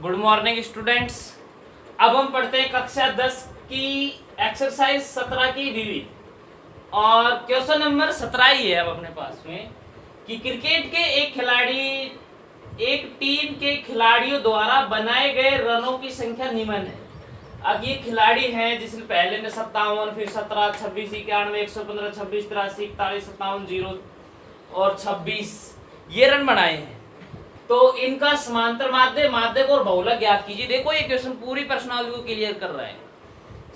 Good morning students. अब हम पढ़ते हैं कक्षा 10 की एक्सरसाइज 17 की विविध और क्वेश्चन नंबर 17 ही है अब अपने पास में कि क्रिकेट के एक टीम के खिलाड़ियों द्वारा बनाए गए रनों की संख्या निम्न है। अब ये खिलाड़ी हैं जिसमें पहले में 57, फिर 17, 26, 91, 115, 26, 83, 41, 57, 0 और 26 ये रन बनाए हैं। तो इनका समांतर माध्य, माध्यक और बहुलक ज्ञात कीजिए। देखो ये क्वेश्चन पूरी प्रश्नावली को क्लियर कर रहा है।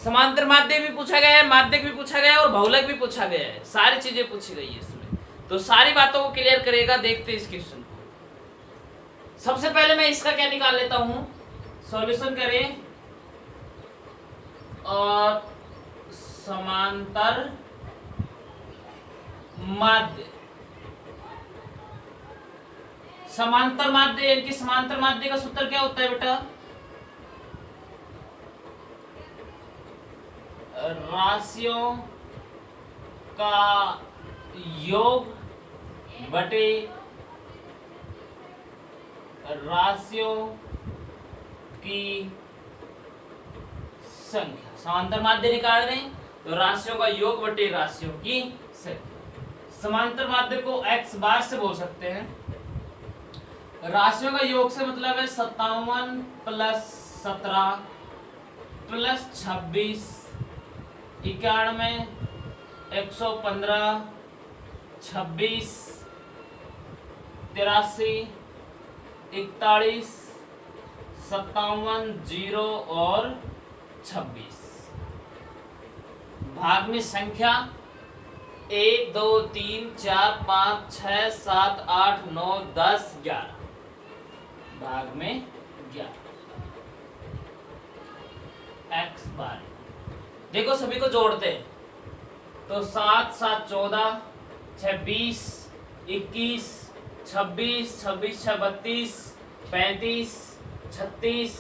समांतर माध्य भी पूछा गया है, माध्यक भी पूछा गया है और बहुलक भी पूछा गया है। सारी चीजें पूछी गई है इसमें, तो सारी बातों को क्लियर करेगा। देखते हैं इस क्वेश्चन को। सबसे पहले मैं इसका क्या निकाल लेता हूं, सॉल्यूशन करें और समांतर माध्य, समांतर माध्य यानी समांतर माध्य का सूत्र क्या होता है बेटा? राशियों का योग बटे राशियों की संख्या। समांतर माध्य निकाल रहे हैं तो राशियों का योग बटे राशियों की संख्या। समांतर माध्य को x बार से बोल सकते हैं। राशियों का योग से मतलब है 57 प्लस 17 प्लस 26, 91, 115, 26, 83, 41, 57, 0 और 26। भाग में संख्या 1 2 3 4 5 6 7 8 9 10 11, भाग में 11 x बार। देखो सभी को जोड़ते हैं तो 7 7 14, 6 20, 21, 26, 26 6 32, 35, 36,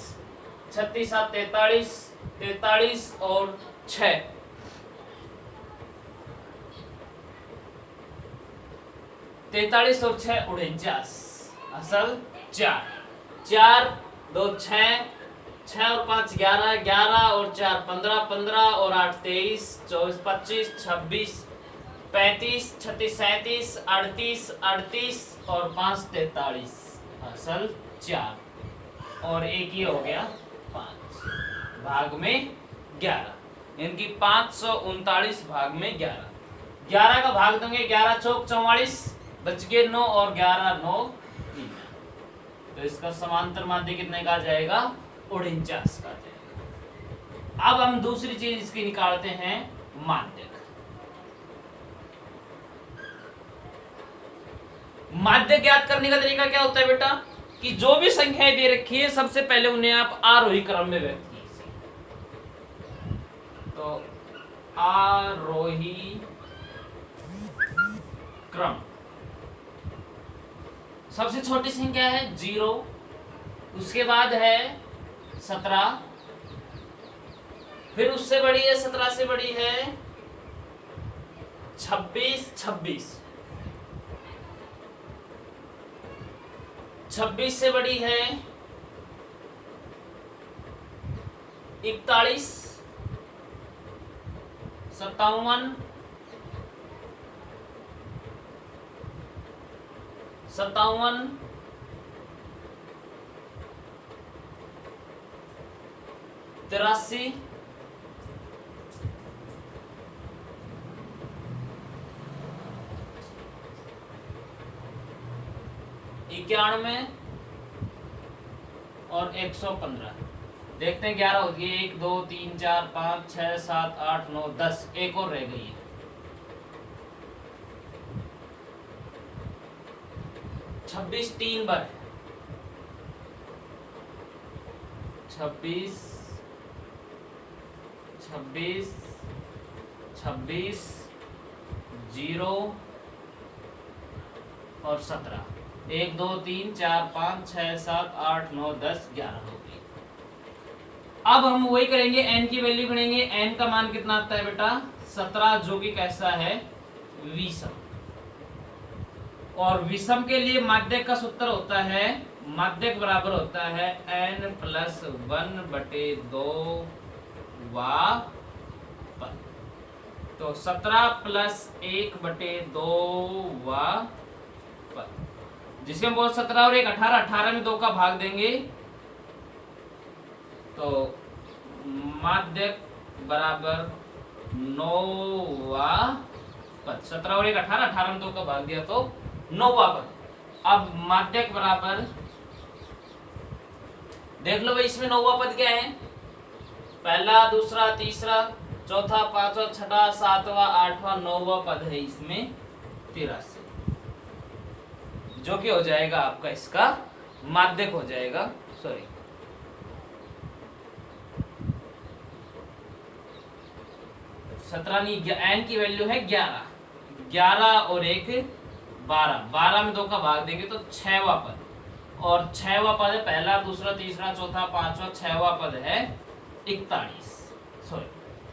36 7 43, 43 और 6, 43 और 6 49, असल 4, 4 2 6, 6 और 5 11, 11 और 4 15, 15 और 8 23, 24 25, 26 35, 36 37, 38 38 और 5 43, असल 4 और एक ही हो गया 5, भाग में 11, इनकी 539 भाग में 11। 11 का भाग देंगे 11 चौक 44, बच गए 9 और 11 9 3, तो इसका समांतर माध्य कितने का आ जाएगा? 49 का आ जाएगा। अब हम दूसरी चीज इसकी निकालते हैं, माध्यक। माध्य ज्ञात करने का तरीका क्या होता है बेटा कि जो भी संख्याएं दे रखी है सबसे पहले उन्हें आप आरोही क्रम में व्यक्त कीजिए। तो आरोही क्रम, सबसे छोटी संख्या है 0, उसके बाद है 17, फिर उससे बड़ी है 17 से बड़ी है 26, 26, 26 से बड़ी है 41, 57, 57, 83, 91 और 115। देखते हैं 11 होती है, 1 2 3 4 5 6 7 8 9 10, एक और रह गई है। 26 3 बार, 26 26 26 0 और 17, 1 2 3 4 5 6 7 8 9 10 11 हो गई। अब हम वही करेंगे, n की वैल्यू गणेंगे। n का मान कितना आता है बेटा? 17, जो कि कैसा है? विषम। और विषम के लिए माध्यक का सूत्र होता है, माध्यक बराबर होता है n+1/2 वा पद। तो 17 + 1/2 वा पद, जिसके हम बोल 17 और 1 18, 18 में 2 का भाग देंगे तो माध्यक बराबर 9वां पद। 17 और 1 18, 18 में 2 का भाग दिया तो 9वां पद। अब माध्यक बराबर देख लो भाई, इसमें 9वां पद क्या है? पहला, दूसरा, तीसरा, चौथा, पांचवा, छठा, सातवां, आठवां, 9वां पद है इसमें 83, जो कि हो जाएगा आपका इसका माध्यक हो जाएगा। सॉरी, n की वैल्यू है 11, 11 और 1 12, 12 में 2 का भाग देंगे तो 6वां पद, और 6वां पद है पहला, दूसरा, तीसरा, चौथा, पांचवा, 6वां पद है 41। सॉरी,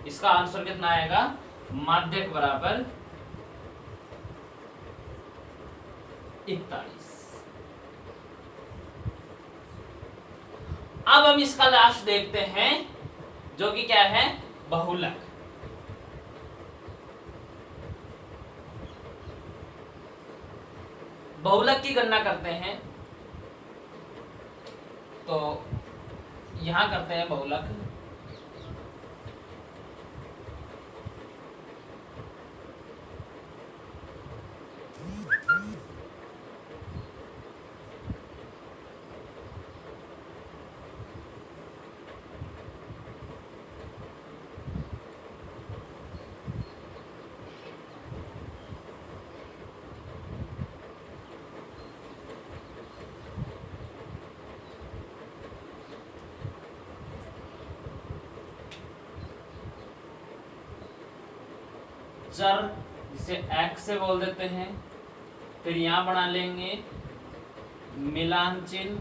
इसका आंसर कितना आएगा? माध्यक बराबर 41। अब हम इसका लास्ट देखते हैं, जो कि क्या है? बहुलक। बहुलक की गणना करते हैं, तो यहां करते हैं बहुलक। चर जिसे x से बोल देते हैं, फिर यहां बना लेंगे मिलान चिन्ह,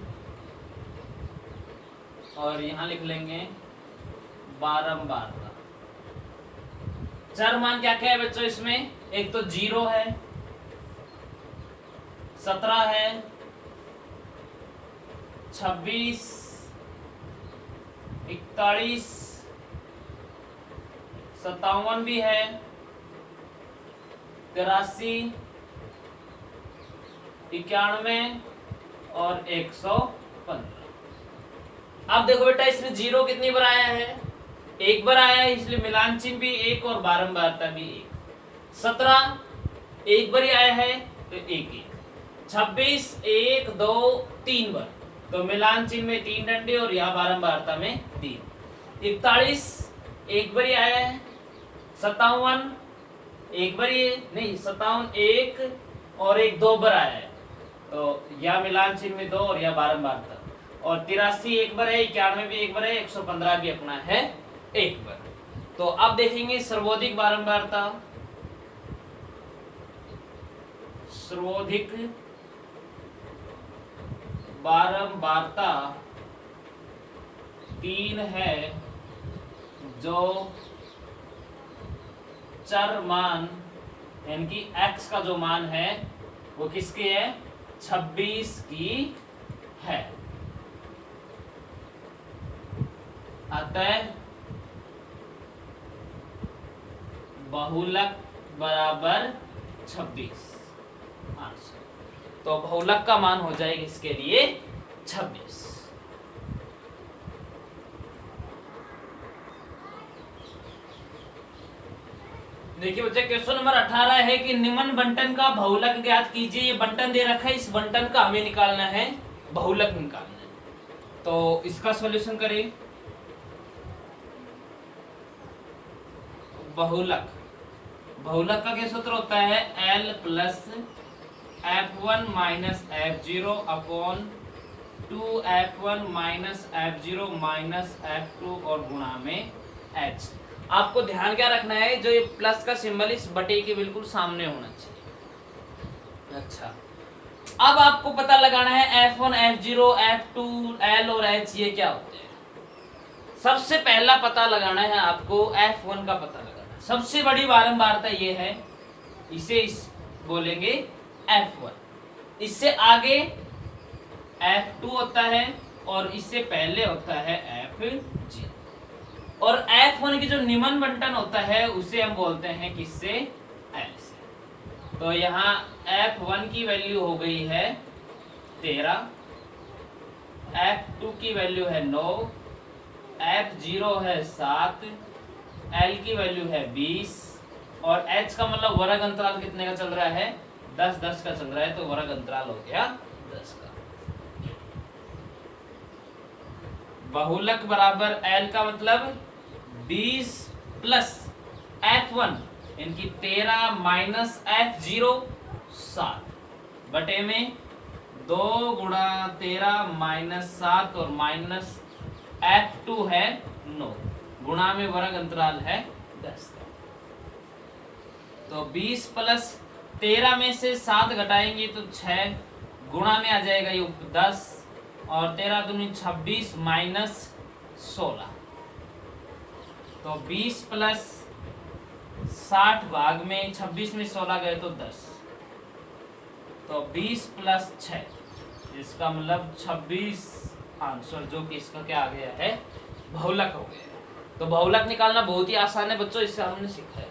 और यहां लिख लेंगे बारंबारता। चर मान क्या क्या है बच्चों इसमें? एक तो 0 है, 17 है, 26, 41, 57 भी है, 83, 91 और 115। अब देखो बेटा, इसमें 0 कितनी बार आया है? एक बार आया है, इसलिए मिलान चिन्ह भी 1 और बारंबारता भी 1। 17 एक बार ही आया है तो 1 1। 26 1 2 3 बार, तो मिलान चिन्ह में 3 डंडे और यहाँ बारंबारता में 3। 41 एक बार ही आया है। 57 एक बार ही नहीं, 57 1 और 1 2 बार आया है, तो यह मिलान चिन्ह में 2 और यह बारंबारता। और 83 एक बार है, 91 भी एक बार है, 115 भी अपना है एक बार। तो अब देखेंगे सर्वाधिक बारंबारता। सर्वाधिक बारंबारता 3 है, जो चर मान यानी कि x का जो मान है वो किसकी है? 26 की है। अतः बहुलक बराबर 26। तो बहुलक का मान हो जाएगा इसके लिए 26। देखिए बच्चे, क्वेश्चन नंबर 18 है कि निम्न बंटन का बहुलक ज्ञात कीजिए। ये बंटन दे रखा है, इस बंटन का हमें निकालना है, बहुलक निकालना है। तो इसका सॉल्यूशन करें। बहुलक, बहुलक का क्या सूत्र होता है? L plus F1 minus F0 upon 2F1 minus F0 minus F2 और गुणा में H। आपको ध्यान क्या रखना है, जो ये प्लस का सिंबल इस बटे के बिल्कुल सामने होना चाहिए। अच्छा, अब आपको पता लगाना है F1 F0 F2 L और H ये क्या होते हैं। सबसे पहला पता लगाना है आपको F1 का पता लगाना है। सबसे बड़ी बारंबारता ये है, इसे बोलेंगे F1। इससे आगे F2 होता है और इससे पहले होता है F0। और F1 की जो निम्न बंटन होता है उसे हम बोलते हैं किससे, L से। तो यहाँ F1 की वैल्यू हो गई है 13, F2 की वैल्यू है 9, F0 है 7, L की वैल्यू है 20 और H का मतलब वर्ग अंतराल कितने का चल रहा है, 10-10 का चल रहा है, तो वर्ग अंतराल हो गया 10 का। बहुलक बराबर L का मतलब 20 प्लस F1 इनकी 13 माइनस F0 7 बटे में 2 गुणा 13 माइनस 7 और माइनस F2 है 9 गुणा में वर्ग अंतराल है 10 का। तो 20 प्लस 13 में से 7 घटाएंगे तो 6 गुणा में आ जाएगा ये 10 और 13 दूनी 26 माइनस 16। तो 20 प्लस 60 भाग में 26 में 16 गए तो 10, तो 20 प्लस 6 इसका मतलब 26 आंसर जो कि इसका क्या आ गया है, बहुलक हो गया। तो बहुलक निकालना बहुत ही आसान है बच्चों, इससे हमने सीखा है।